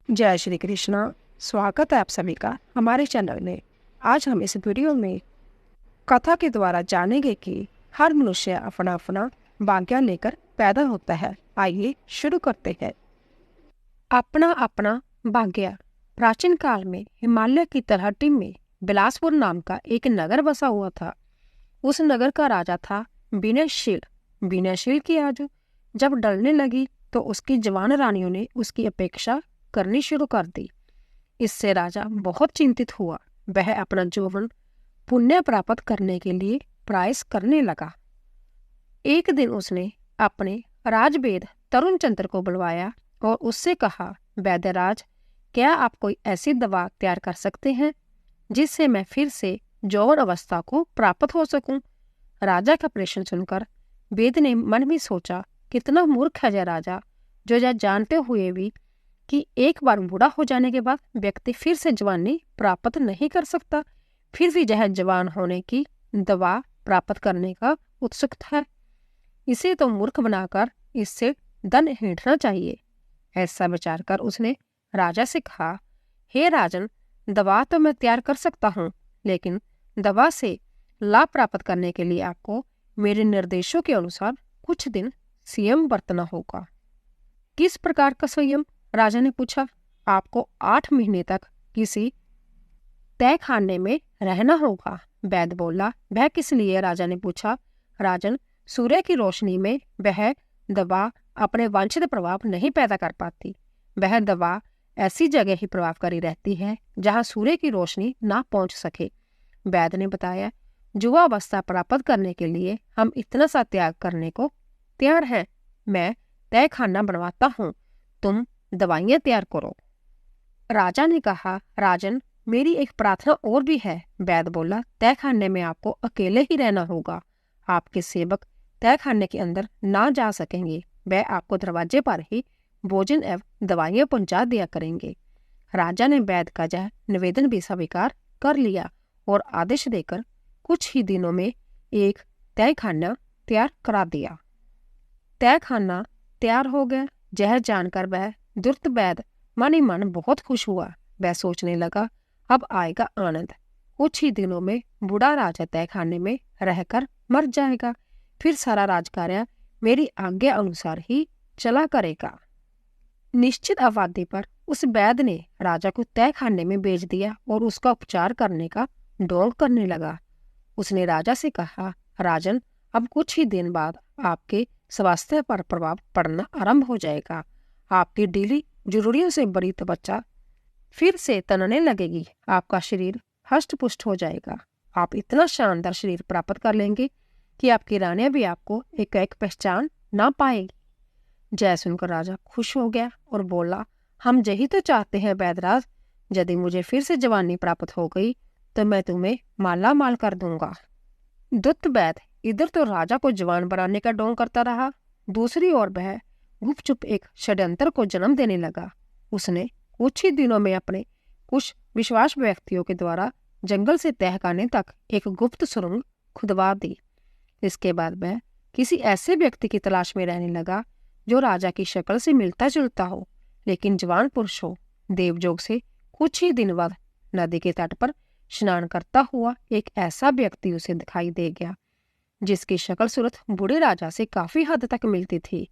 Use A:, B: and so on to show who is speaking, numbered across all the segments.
A: जय श्री कृष्णा। स्वागत है आप सभी का हमारे चैनल में। आज हम इस वीडियो में कथा के द्वारा जानेंगे कि हर मनुष्य अपना अपना भाग्य लेकर पैदा होता है। आइए शुरू करते हैं। अपना अपना भाग्य। प्राचीन काल में हिमालय की तलहटी में बिलासपुर नाम का एक नगर बसा हुआ था। उस नगर का राजा था विनयशील। विनयशील की आयु जब डलने लगी तो उसकी जवान रानियों ने उसकी अपेक्षा करनी शुरू कर दी। इससे राजा बहुत चिंतित हुआ। वह अपना यौवन पुण्य प्राप्त करने के लिए प्रयास करने लगा। एक दिन उसने अपने राजवेद तरुण चंद्र को बुलवाया और उससे कहा, वैद्यराज, क्या आप कोई ऐसी दवा तैयार कर सकते हैं जिससे मैं फिर से यौवन अवस्था को प्राप्त हो सकूं? राजा का प्रश्न सुनकर वेद ने मन में सोचा, कितना मूर्ख है यह राजा, जो यह जानते हुए भी कि एक बार बूढ़ा हो जाने के बाद व्यक्ति फिर से जवानी प्राप्त नहीं कर सकता, फिर भी यह जवान होने की दवा प्राप्त करने का उत्सुक है। इसे तो मूर्ख बनाकर इससे धन हेठना चाहिए। ऐसा विचार कर उसने राजा से कहा, हे राजन, दवा तो मैं तैयार कर सकता हूँ, लेकिन दवा से लाभ प्राप्त करने के लिए आपको मेरे निर्देशों के अनुसार कुछ दिन संयम बरतना होगा। किस प्रकार का संयम? राजा ने पूछा। आपको 8 महीने तक किसी तय खाने में रहना होगा। वैद्य बोला। वह किस लिए? राजा ने पूछा। राजन, सूर्य की रोशनी में वह दवा अपने वांछित प्रभाव नहीं पैदा कर पाती। वह दवा ऐसी जगह ही प्रभावकारी रहती है जहां सूर्य की रोशनी ना पहुंच सके। वैद्य ने बताया, युवावस्था प्राप्त करने के लिए हम इतना सा त्याग करने को तैयार हैं। मैं तय खाना बनवाता हूँ, तुम दवाइयाँ तैयार करो। राजा ने कहा, राजन, मेरी एक प्रार्थना और भी है। वैद्य बोला, तय खाने में आपको अकेले ही रहना होगा। आपके सेवक तय खाने के अंदर ना जा सकेंगे। वह आपको दरवाजे पर ही भोजन एवं दवाइयाँ पहुंचा दिया करेंगे। राजा ने वैद्य का यह निवेदन भी स्वीकार कर लिया और आदेश देकर कुछ ही दिनों में एक तय खाना तैयार करा दिया। तय खाना तैयार हो गया। यह जानकर वह दुर्त वैद्य मन ही मन बहुत खुश हुआ। वह सोचने लगा, अब आएगा आनंद। कुछ ही दिनों में बूढ़ा राजा तय खाने में रहकर मर जाएगा। फिर सारा राजकार्य मेरी आज्ञा अनुसार ही चला करेगा। निश्चित अवधि पर उस वैद्य ने राजा को तय खाने में भेज दिया और उसका उपचार करने का ढोंग करने लगा। उसने राजा से कहा, राजन, अब कुछ ही दिन बाद आपके स्वास्थ्य पर प्रभाव पड़ना आरंभ हो जाएगा। आपकी डेली जरूरियों से बड़ी त्वचा फिर से तनने लगेगी। आपका शरीर हष्ट पुष्ट हो जाएगा। आप इतना शानदार शरीर प्राप्त कर लेंगे कि आपकी रानियां भी आपको एक एक पहचान ना पाएगी। जय सुनकर राजा खुश हो गया और बोला, हम यही तो चाहते हैं वैद्यराज। यदि मुझे फिर से जवानी प्राप्त हो गई तो मैं तुम्हें माला माल कर दूंगा। दुष्ट वैद्य इधर तो राजा को जवान बनाने का ढोंग करता रहा, दूसरी ओर वह गुपचुप एक षड्यंत्र को जन्म देने लगा। उसने कुछ ही दिनों में अपने कुछ विश्वास व्यक्तियों के द्वारा जंगल से तहखाने तक एक गुप्त सुरंग खुदवा दी। इसके बाद वह किसी ऐसे व्यक्ति की तलाश में रहने लगा जो राजा की शक्ल से मिलता जुलता हो, लेकिन जवान पुरुष हो। देवजोग से कुछ ही दिन बाद नदी के तट पर स्नान करता हुआ एक ऐसा व्यक्ति उसे दिखाई दे गया जिसकी शक्ल सूरत बूढ़े राजा से काफी हद तक मिलती थी।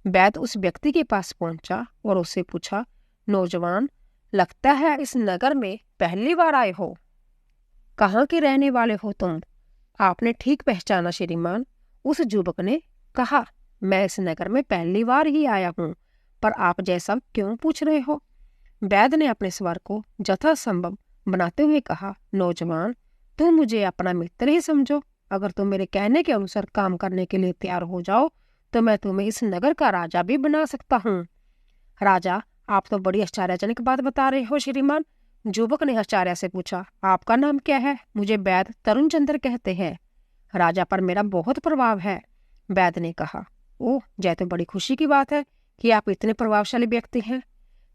A: वैद्य उस व्यक्ति के पास पहुंचा और उससे पूछा, नौजवान, लगता है इस नगर में पहली बार आए हो। कहाँ के रहने वाले हो तुम? आपने ठीक पहचाना श्रीमान, उस युवक ने कहा। मैं इस नगर में पहली बार ही आया हूँ, पर आप जैसा क्यों पूछ रहे हो? वैद्य ने अपने स्वर को यथासंभव बनाते हुए कहा, नौजवान, तुम मुझे अपना मित्र ही समझो। अगर तुम मेरे कहने के अनुसार काम करने के लिए तैयार हो जाओ तो मैं तुम्हें इस नगर का राजा भी बना सकता हूँ। राजा, आप तो बड़ी आश्चर्यजनक बात बता रहे हो श्रीमान। युवक ने आश्चर्य से पूछा, आपका नाम क्या है? मुझे वैद्य तरुण चंद्र कहते हैं। राजा पर मेरा बहुत प्रभाव है। वैद्य ने कहा, ओह, यह तो बड़ी खुशी की बात है कि आप इतने प्रभावशाली व्यक्ति हैं।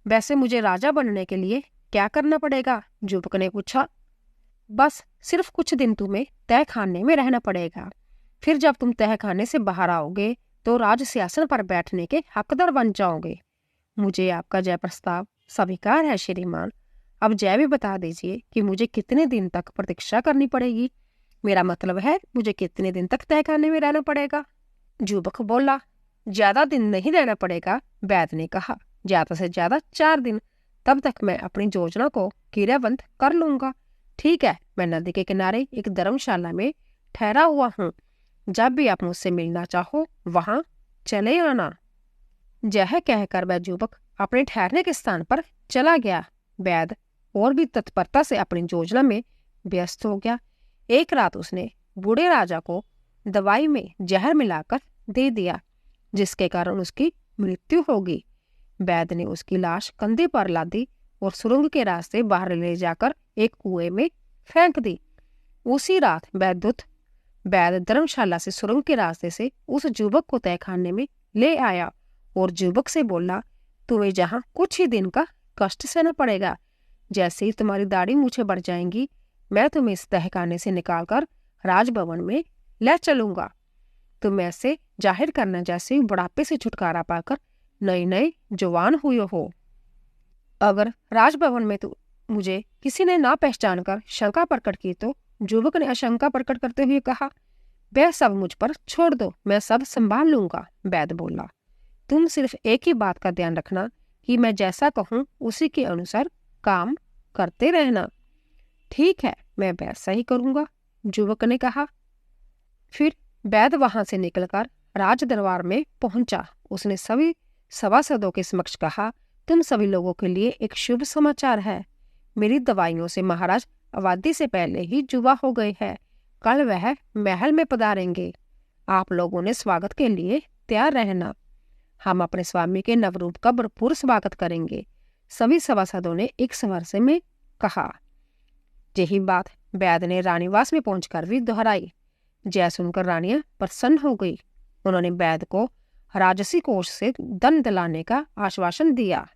A: वैसे मुझे राजा बनने के लिए क्या करना पड़ेगा? युवक ने पूछा। बस सिर्फ कुछ दिन तुम्हें तय खाने में रहना पड़ेगा। फिर जब तुम तय खाने से बाहर आओगे तो राज सिंहासन पर बैठने के हकदार बन जाओगे। मुझे आपका यह प्रस्ताव स्वीकार है श्रीमान। अब जय भी बता दीजिए कि मुझे कितने दिन तक प्रतीक्षा करनी पड़ेगी। मेरा मतलब है मुझे कितने दिन तक तहखाने में रहना पड़ेगा। युवक बोला, ज्यादा दिन नहीं रहना पड़ेगा। वैद्य ने कहा, ज्यादा से ज्यादा 4 दिन। तब तक मैं अपनी योजना को क्रियान्वित कर लूंगा। ठीक है, मैं नदी के किनारे एक धर्मशाला में ठहरा हुआ हूँ। जब भी आप मुझसे मिलना चाहो वहां चले आना। यह कहकर वह युवक अपने ठहरने के स्थान पर चला गया। वैद्य और भी तत्परता से अपनी योजना में व्यस्त हो गया। एक रात उसने बूढ़े राजा को दवाई में जहर मिलाकर दे दिया, जिसके कारण उसकी मृत्यु होगी। वैद्य ने उसकी लाश कंधे पर लादी और सुरंग के रास्ते बाहर ले जाकर एक कुएं में फेंक दी। उसी रात वैद्य धर्मशाला से सुरंग के रास्ते से उस युवक को तहखाने में ले आया और युवक से बोला, तुम्हें जहाँ कुछ ही दिन का कष्ट सहना पड़ेगा। जैसे ही तुम्हारी दाढ़ी मूछें बढ़ जाएंगी, मैं तुम्हें इस तहखाने से निकालकर राजभवन में ले चलूंगा। तुम ऐसे जाहिर करना जैसे बुढ़ापे से छुटकारा पाकर नए नए जवान हुए हो। अगर राजभवन में तो मुझे किसी ने ना पहचान कर शंका प्रकट की तो? युवक ने आशंका प्रकट करते हुए कहा, वह सब मुझ पर छोड़ दो, मैं सब संभाल लूंगा। वैद्य बोला, तुम सिर्फ एक ही बात का ध्यान रखना कि मैं जैसा कहूं उसी के अनुसार काम करते रहना। ठीक है, मैं वैसा ही करूंगा, युवक ने कहा। फिर वैद्य वहां से निकलकर राज दरबार में पहुंचा। उसने सभी सभासदों के समक्ष कहा, तुम सभी लोगों के लिए एक शुभ समाचार है। मेरी दवाइयों से महाराज आबादी से पहले ही जुबा हो गए हैं। कल वह महल में पधारेंगे। आप लोगों ने स्वागत के लिए तैयार रहना। हम अपने स्वामी के नवरूप का भरपूर स्वागत करेंगे। सभी सभासदों ने एक स्वर से में कहा। यही बात वैद्य ने रानीवास में पहुंचकर भी दोहराई। जय सुनकर रानियां प्रसन्न हो गई। उन्होंने वैद्य को राजसी कोष से धन दिलाने का आश्वासन दिया।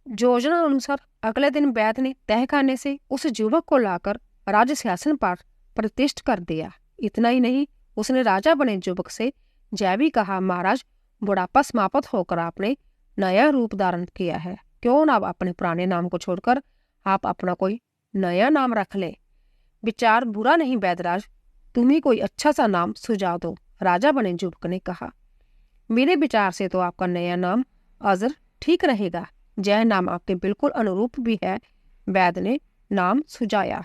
A: योजना अनुसार अगले दिन वैद्य ने तहखाने से उस युवक को लाकर राज सिंहासन पर प्रतिष्ठित कर दिया। इतना ही नहीं, उसने राजा बने युवक से जय भी कहा, महाराज बुढ़ापा समाप्त होकर आपने नया रूप धारण किया है, क्यों ना अपने पुराने नाम को छोड़कर आप अपना कोई नया नाम रख ले। विचार बुरा नहीं वैद्यराज, तुम ही कोई अच्छा सा नाम सुझाव दो। राजा बने युवक ने कहा, मेरे विचार से तो आपका नया नाम अजर ठीक रहेगा। जय नाम आपके बिल्कुल अनुरूप भी है। वैद्य ने नाम सुझाया।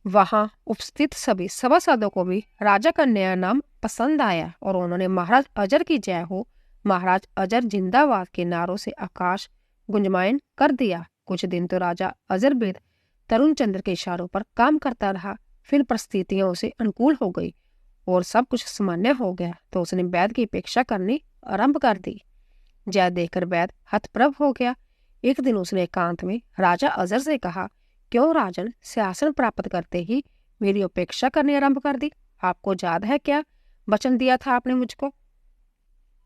A: वहां उपस्थित सभी सभासदों को भी राजा का नया नाम पसंद आया और उन्होंने महाराज अजर की जय हो, महाराज अजर जिंदाबाद के नारों से आकाश गुंजमायन कर दिया। कुछ दिन तो राजा अजर बेद तरुण चंद्र के इशारों पर काम करता रहा। फिर परिस्थितियां उसे अनुकूल हो गई और सब कुछ सामान्य हो गया तो उसने वैद्य की अपेक्षा करनी आरंभ कर दी। जय देखकर वैद्य हतप्रभ हो गया। एक दिन उसने एकांत में राजा अजर से कहा, क्यों राजन, सिंहासन प्राप्त करते ही मेरी अपेक्षा करनी आरंभ कर दी? आपको याद है क्या वचन दिया था आपने मुझको?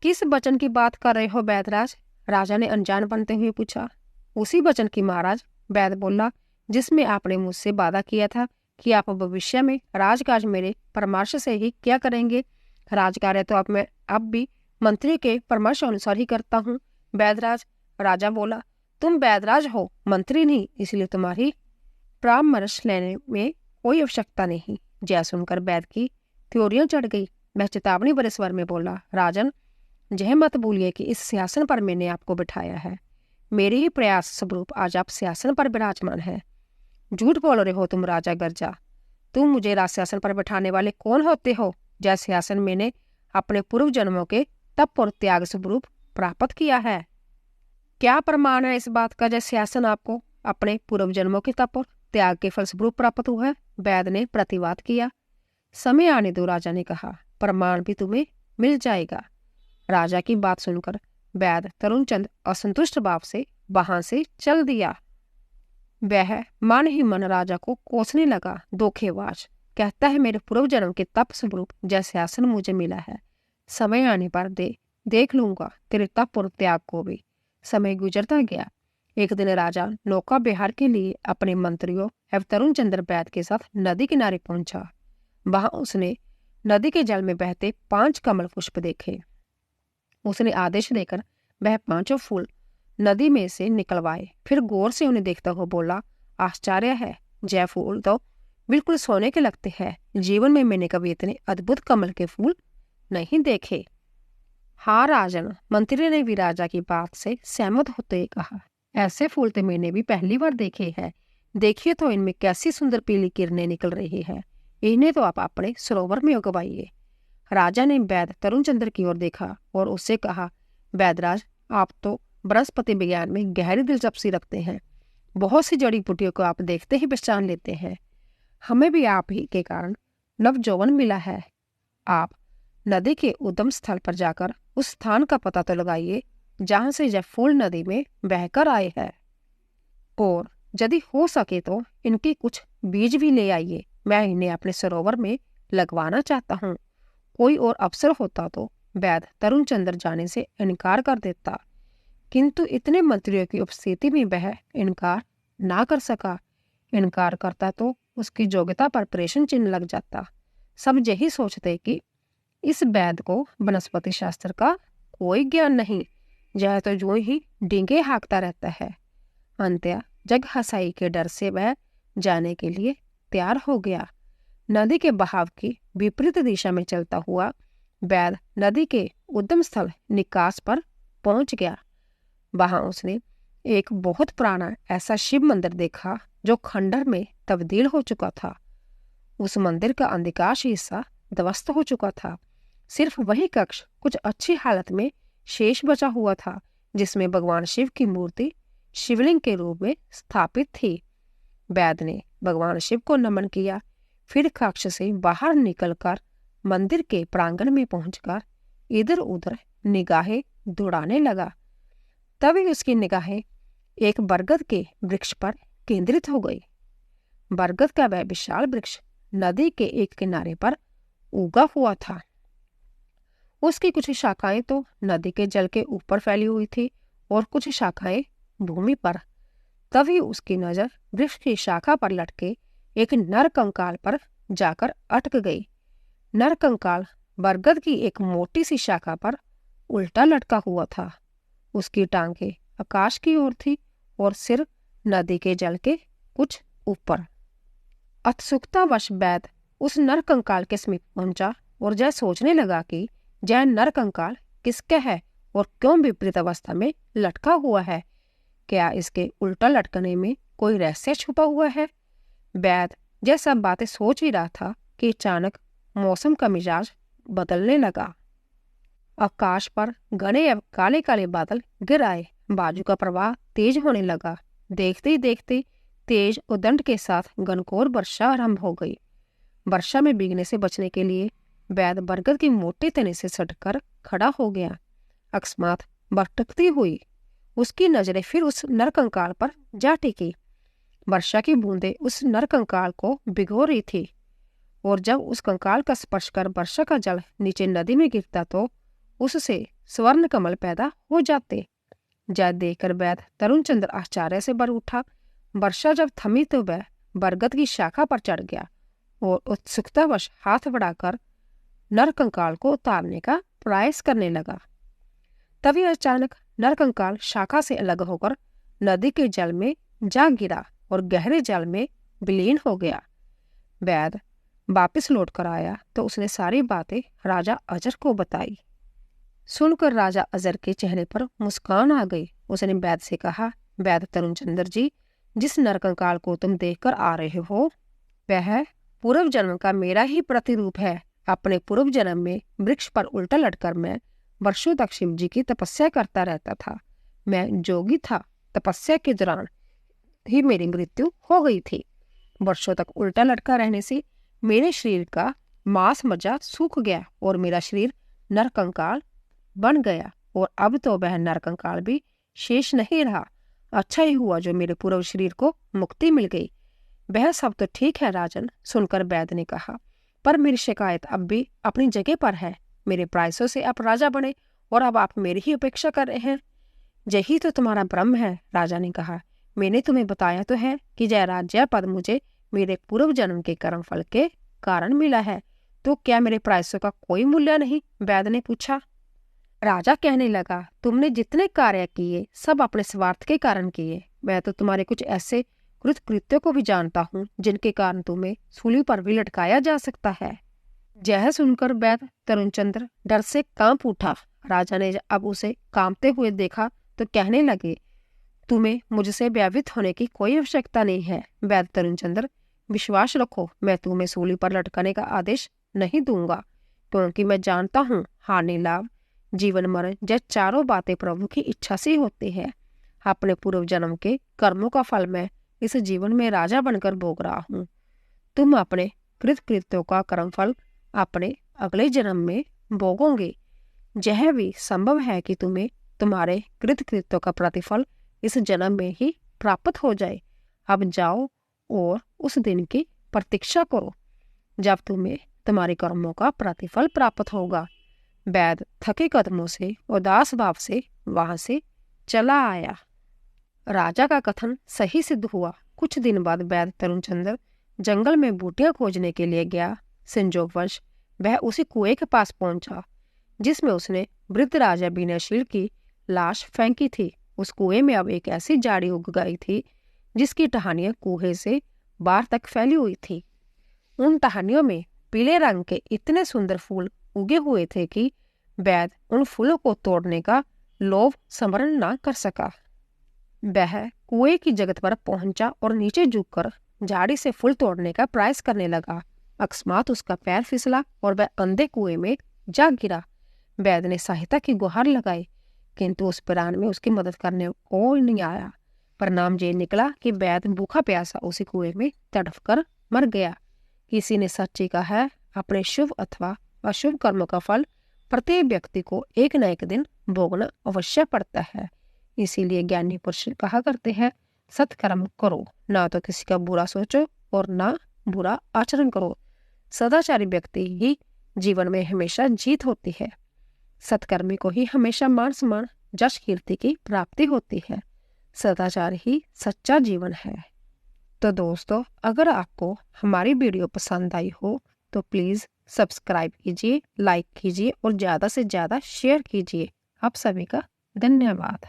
A: किस वचन की बात कर रहे हो वैद्यराज? राजा ने अनजान बनते हुए पूछा। उसी वचन की महाराज, वैद्य बोला, जिसमें आपने मुझसे वादा किया था कि आप भविष्य में राजकाज मेरे परामर्श से ही क्या करेंगे। राजकार्य तो अब मैं अब भी मंत्री के परामर्श अनुसार ही करता हूँ वैद्यराज। राजा बोला, तुम वैद्यराज हो, मंत्री नहीं, इसलिए तुम्हारी परामर्श लेने में कोई आवश्यकता नहीं। जय सुनकर वैद्य की त्योरियां चढ़ गई। वह चेतावनी भरे स्वर में बोला, राजन, यह मत भूलिए कि इस सिंहासन पर मैंने आपको बिठाया है। मेरे ही प्रयास स्वरूप आज आप सिंहासन पर विराजमान है। झूठ बोल रहे हो तुम राजा गर्जा। तुम मुझे राज सिंहासन पर बैठाने वाले कौन होते हो? जय सिंहासन मैंने अपने पूर्व जन्मों के तप और त्याग स्वरूप प्राप्त किया है। क्या प्रमाण है इस बात का? जय सिंहासन आपको अपने पूर्व जन्मों के तप और त्याग के फलस्वरूप प्राप्त हुआ है। वैद्य ने प्रतिवाद किया। समय आने दो, राजा ने कहा, प्रमाण भी तुम्हें मिल जाएगा। राजा की बात सुनकर वैद्य तरुणचंद असंतुष्ट भाव से वहां से चल दिया। वह मन ही मन राजा को कोसने लगा। धोखेबाज, कहता है मेरे पूर्व जन्म के तप स्वरूप जय सिंहासन मुझे मिला है। समय आने पर देख लूंगा तेरे तप और त्याग को भी। समय गुजरता गया। एक दिन राजा नौका विहार के लिए अपने मंत्रियों एवं तरुण चंद्र वैद्य के साथ नदी किनारे पहुंचा। वहां उसने नदी के जल में बहते 5 कमल पुष्प देखे। उसने आदेश देकर वह 5 फूल नदी में से निकलवाए। फिर गौर से उन्हें देखता हुआ बोला, आश्चर्य है, जय फूल तो बिल्कुल सोने के लगते हैं। जीवन में मैंने कभी इतने अद्भुत कमल के फूल नहीं देखे। हाँ राजन, मंत्री ने भी राजा की बात से सहमत होते हुए कहा, ऐसे फूल तो मैंने भी पहली बार देखे हैं। देखिए तो इनमें कैसी सुंदर पीली किरणें निकल रही है। इन्हें तो आप अपने सरोवर में उगवाइए। राजा ने वैद्य तरुण चंद्र की ओर देखा और उससे कहा, वैदराज, आप तो वनस्पति विज्ञान में गहरी दिलचस्पी रखते हैं। बहुत सी जड़ी बूटियों को आप देखते ही पहचान लेते हैं। हमें भी आप ही के कारण नवजौवन मिला है। आप नदी के उद्गम स्थल पर जाकर उस स्थान का पता तो लगाइए जहां से यह फूल नदी में बहकर आए हैं, और यदि हो सके तो इनके कुछ बीज भी ले आइए। मैं इन्हें अपने सरोवर में लगवाना चाहता हूँ। कोई और अवसर होता तो वैद्य तरुण चंद्र जाने से इनकार कर देता, किंतु इतने मंत्रियों की उपस्थिति में वह इनकार ना कर सका। इनकार करता तो उसकी योग्यता पर प्रश्न चिन्ह लग जाता। सब यही सोचते कि इस वैद्य को वनस्पति शास्त्र का कोई ज्ञान नहीं, यह तो यूं ही डींगे हाँकता रहता है। अंततः जग हंसाई के डर से वह जाने के लिए तैयार हो गया। नदी के बहाव की विपरीत दिशा में चलता हुआ वैद्य नदी के उद्गम स्थल निकास पर पहुंच गया। वहां उसने एक बहुत पुराना ऐसा शिव मंदिर देखा जो खंडर में तब्दील हो चुका था। उस मंदिर का अधिकांश हिस्सा ध्वस्त हो चुका था। सिर्फ वही कक्ष कुछ अच्छी हालत में शेष बचा हुआ था, जिसमें भगवान शिव की मूर्ति शिवलिंग के रूप में स्थापित थी। वैद्य ने भगवान शिव को नमन किया, फिर कक्ष से बाहर निकलकर मंदिर के प्रांगण में पहुंचकर इधर उधर निगाहें दौड़ाने लगा। तभी उसकी निगाहें एक बरगद के वृक्ष पर केंद्रित हो गई। बरगद का वह विशाल वृक्ष नदी के एक किनारे पर उगा हुआ था। उसकी कुछ शाखाएं तो नदी के जल के ऊपर फैली हुई थी और कुछ शाखाएं भूमि पर। तभी उसकी नजर वृक्ष की शाखा पर लटके एक नर कंकाल पर जाकर अटक गई। नर कंकाल बरगद की एक मोटी सी शाखा पर उल्टा लटका हुआ था। उसकी टांगें आकाश की ओर थी और सिर नदी के जल के कुछ ऊपर। उत्सुकतावश वैद्य उस नर कंकाल के समीप पहुंचा और यह सोचने लगा कि यह नर कंकाल किसका है और क्यों विपरीत अवस्था में लटका हुआ है। क्या इसके उल्टा लटकने में कोई रहस्य छुपा हुआ है? वैद्य यह सब बातें सोच ही रहा था कि अचानक मौसम का मिजाज बदलने लगा। आकाश पर घने काले काले बादल गिर आए। बाजू का प्रवाह तेज होने लगा। देखते ही देखते तेज उदंड के साथ घनघोर वर्षा आरंभ हो गई। वर्षा में भीगने से बचने के लिए वैद्य बरगद की मोटे तने से सटकर खड़ा हो गया। अकस्मात भटकती हुई उसकी नजरें फिर उस नरकंकाल पर जा टिकी। वर्षा की बूंदें उस नरकंकाल को भिगो रही थी, और जब उस कंकाल का स्पर्श कर वर्षा का जल नीचे नदी में गिरता तो उससे स्वर्ण कमल पैदा हो जाते। जय देखकर वैद्य तरुण चंद्र आश्चर्य से भर उठा। वर्षा जब थमी तो वह बरगद की शाखा पर चढ़ गया और उत्सुकतावश हाथ बढ़ाकर नरकंकाल को उतारने का प्रयास करने लगा। तभी अचानक नरकंकाल शाखा से अलग होकर नदी के जल में जा गिरा और गहरे जल में विलीन हो गया। वैद्य वापस लौट कर आया तो उसने सारी बातें राजा अजर को बताई। सुनकर राजा अजर के चेहरे पर मुस्कान आ गई। उसने वैद्य से कहा, वैद्य तरुण चंद्र जी, जिस नरकंकाल को तुम देखकर आ रहे हो वह पूर्व जन्म का मेरा ही प्रतिरूप है। अपने पूर्व जन्म में वृक्ष पर उल्टा लटकर मैं वर्षों तक शिव जी की तपस्या करता रहता था। मैं जोगी था। तपस्या के दौरान ही मेरी मृत्यु हो गई थी। वर्षों तक उल्टा लटका रहने से मेरे शरीर का मांस मज्जा सूख गया और मेरा शरीर नरकंकाल बन गया, और अब तो वह नरकंकाल भी शेष नहीं रहा। अच्छा ही हुआ जो मेरे पूर्व शरीर को मुक्ति मिल गई। वह सब तो ठीक है राजन, सुनकर वैद्य ने कहा, पर मेरी शिकायत अब भी अपनी जगह पर है। मेरे प्रायसों से आप राजा बने और अब आप मेरी ही उपेक्षा कर रहे हैं। यही तो तुम्हारा भ्रम है, राजा ने कहा। मैंने तुम्हें बताया तो है कि जय राज्य पद मुझे मेरे पूर्व जन्म के कर्म फल के कारण मिला है, तो क्या मेरे प्रायसों का कोई मूल्य नहीं? वैद्य ने पूछा। राजा कहने लगा, तुमने जितने कार्य किए सब अपने स्वार्थ के कारण किए। मैं तो तुम्हारे कुछ ऐसे कृत्यों को भी जानता हूँ जिनके कारण तुम्हें सूली पर भी लटकाया जा सकता है। यह सुनकर वैद्य तरुणचंद्र डर से कांप उठा। राजा ने अब उसे कांपते हुए देखा तो कहने लगे, तुम्हें मुझसे भयभीत होने की कोई आवश्यकता नहीं है। वैद्य तरुणचंद्र, विश्वास रखो, मैं तुम्हें सूली पर लटकाने का आदेश नहीं दूंगा, क्योंकि मैं जानता हूँ हानि लाभ जीवन मरण यह चारों बातें प्रभु की इच्छा से होती है। अपने पूर्व जन्म के कर्मों का फल मैं इस जीवन में राजा बनकर भोग रहा हूँ। तुम अपने कृत्यों का कर्मफल अपने अगले जन्म में भोगोगे। यह भी संभव है कि तुम्हें तुम्हारे कृत्यों का प्रतिफल इस जन्म में ही प्राप्त हो जाए। अब जाओ और उस दिन की प्रतीक्षा करो जब तुम्हें तुम्हारे कर्मों का प्रतिफल प्राप्त होगा। वैद्य थके कदमों से उदास भाव से वहां से चला आया। राजा का कथन सही सिद्ध हुआ। कुछ दिन बाद वैद्य तरुणचंद्र जंगल में बूटियां खोजने के लिए गया। संयोगवश वह उसी कुएं के पास पहुंचा जिसमें उसने वृद्ध राजा विनयशील की लाश फेंकी थी। उस कुएं में अब एक ऐसी झाड़ी उग गई थी जिसकी टहनियां कुएं से बाहर तक फैली हुई थी। उन टहनियों में पीले रंग के इतने सुंदर फूल उगे हुए थे कि वैद्य उन फूलों को तोड़ने का लोभ स्मरण न कर सका। वह कुएं की जगत पर पहुंचा और नीचे झुककर झाड़ी से फूल तोड़ने का प्रयास करने लगा। अकस्मात उसका पैर फिसला और वह अंधे कुएं में जा गिरा। वैद्य ने सहायता की गुहार लगाई, किंतु उस प्राण में उसकी मदद करने कोई नहीं आया। परिणाम ये निकला कि वैद्य भूखा प्यासा उसी कुएं में तड़फ कर मर गया। किसी ने सच्ची कहा है, अपने शुभ अथवा अशुभ कर्मों का फल प्रत्येक व्यक्ति को एक न एक दिन भोगना अवश्य पड़ता है। इसीलिए ज्ञानी पुरुष कहा करते हैं, सत्कर्म करो, ना तो किसी का बुरा सोचो और ना बुरा आचरण करो। सदाचारी व्यक्ति ही जीवन में हमेशा जीत होती है। सत्कर्मी को ही हमेशा मान सम्मान जश कीर्ति की प्राप्ति होती है। सदाचार ही सच्चा जीवन है। तो दोस्तों, अगर आपको हमारी वीडियो पसंद आई हो तो प्लीज़ सब्सक्राइब कीजिए, लाइक कीजिए और ज़्यादा से ज़्यादा शेयर कीजिए। आप सभी का धन्यवाद।